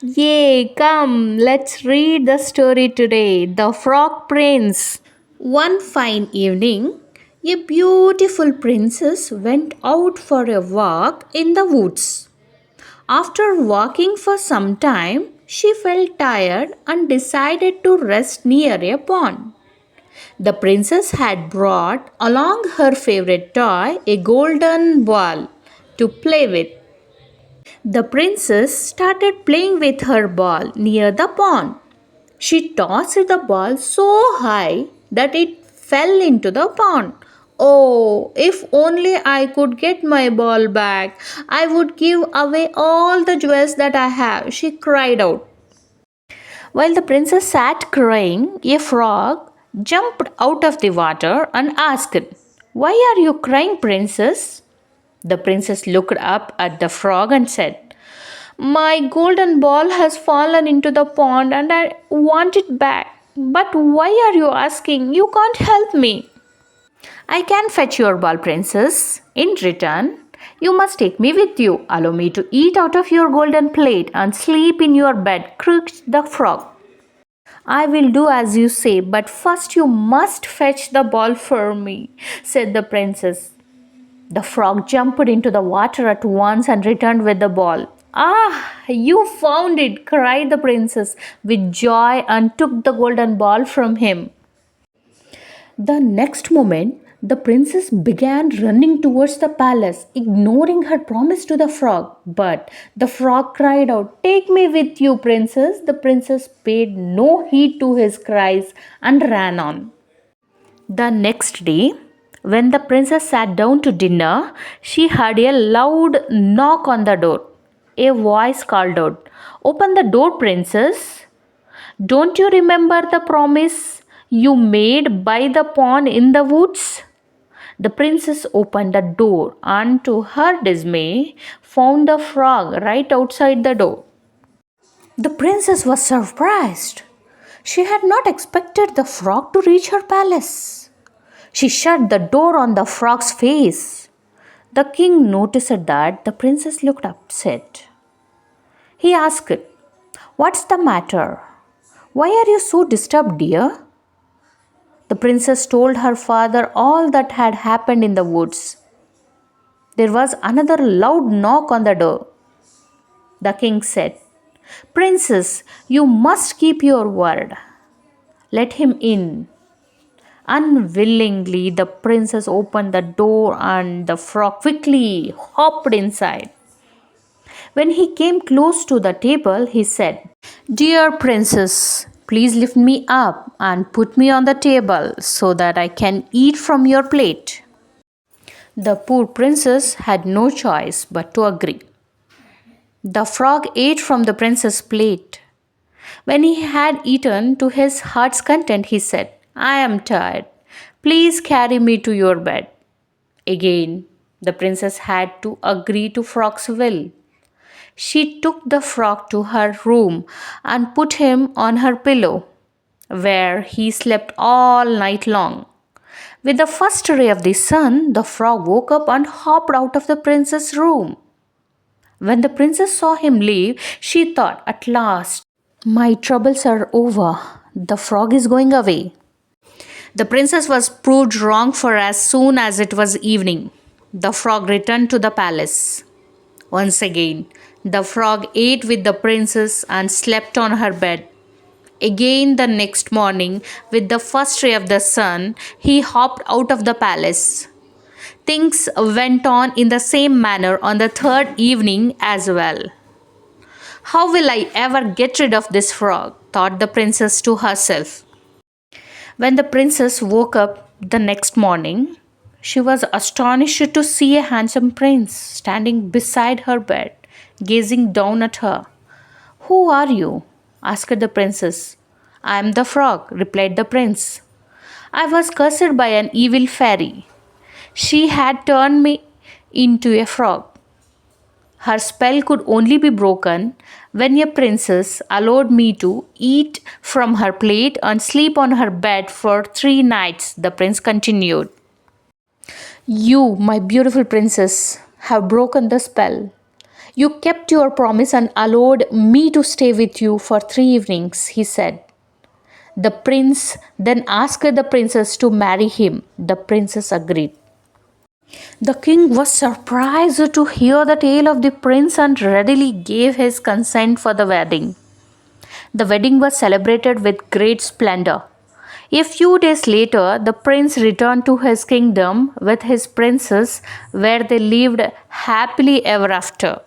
Yay, come, let's read the story today The Frog Prince. One fine evening, a beautiful princess went out for a walk in the woods. After walking for some time, she felt tired and decided to rest near a pond. The princess had brought along her favorite toy, a golden ball, to play with. The princess started playing with her ball near the pond. She tossed the ball so high that it fell into the pond. Oh, if only I could get my ball back, I would give away all the jewels that I have, she cried out. While the princess sat crying, a frog jumped out of the water and asked, "Why are you crying, princess?" The princess looked up at the frog and said, "My golden ball has fallen into the pond and I want it back. But why are you asking? You can't help me." "I can fetch your ball, princess. In return, you must take me with you. Allow me to eat out of your golden plate and sleep in your bed," croaked the frog. "I will do as you say, but first you must fetch the ball for me," said the princess. The frog jumped into the water at once and returned with the ball. "Ah, you found it!" cried the princess with joy and took the golden ball from him. The next moment, the princess began running towards the palace, ignoring her promise to the frog. But the frog cried out, "Take me with you, princess." The princess paid no heed to his cries and ran on. The next day, when the princess sat down to dinner, she heard a loud knock on the door. A voice called out, "Open the door, princess. Don't you remember the promise you made by the pond in the woods?" The princess opened the door and, to her dismay, found the frog right outside the door. The princess was surprised. She had not expected the frog to reach her palace. She shut the door on the frog's face. The king noticed that the princess looked upset. He asked, "What's the matter? Why are you so disturbed, dear?" The princess told her father all that had happened in the woods. There was another loud knock on the door. The king said, "Princess, you must keep your word. Let him in." Unwillingly, the princess opened the door and the frog quickly hopped inside. When he came close to the table, he said, "Dear princess, please lift me up and put me on the table so that I can eat from your plate." The poor princess had no choice but to agree. The frog ate from the princess's plate. When he had eaten to his heart's content, he said, "I am tired. Please carry me to your bed." Again, the princess had to agree to Frog's will. She took the frog to her room and put him on her pillow, where he slept all night long. With the first ray of the sun, the frog woke up and hopped out of the princess's room. When the princess saw him leave, she thought, "At last, my troubles are over. The frog is going away." The princess was proved wrong, for as soon as it was evening, the frog returned to the palace. Once again, the frog ate with the princess and slept on her bed. Again, the next morning, with the first ray of the sun, he hopped out of the palace. Things went on in the same manner on the third evening as well. "How will I ever get rid of this frog?" thought the princess to herself. When the princess woke up the next morning, she was astonished to see a handsome prince standing beside her bed, gazing down at her. "Who are you?" asked the princess. "I am the frog," replied the prince. "I was cursed by an evil fairy. She had turned me into a frog. Her spell could only be broken when a princess allowed me to eat from her plate and sleep on her bed for 3 nights," the prince continued. "You, my beautiful princess, have broken the spell. You kept your promise and allowed me to stay with you for 3 evenings, he said. The prince then asked the princess to marry him. The princess agreed. The king was surprised to hear the tale of the prince and readily gave his consent for the wedding. The wedding was celebrated with great splendor. A few days later, the prince returned to his kingdom with his princess, where they lived happily ever after.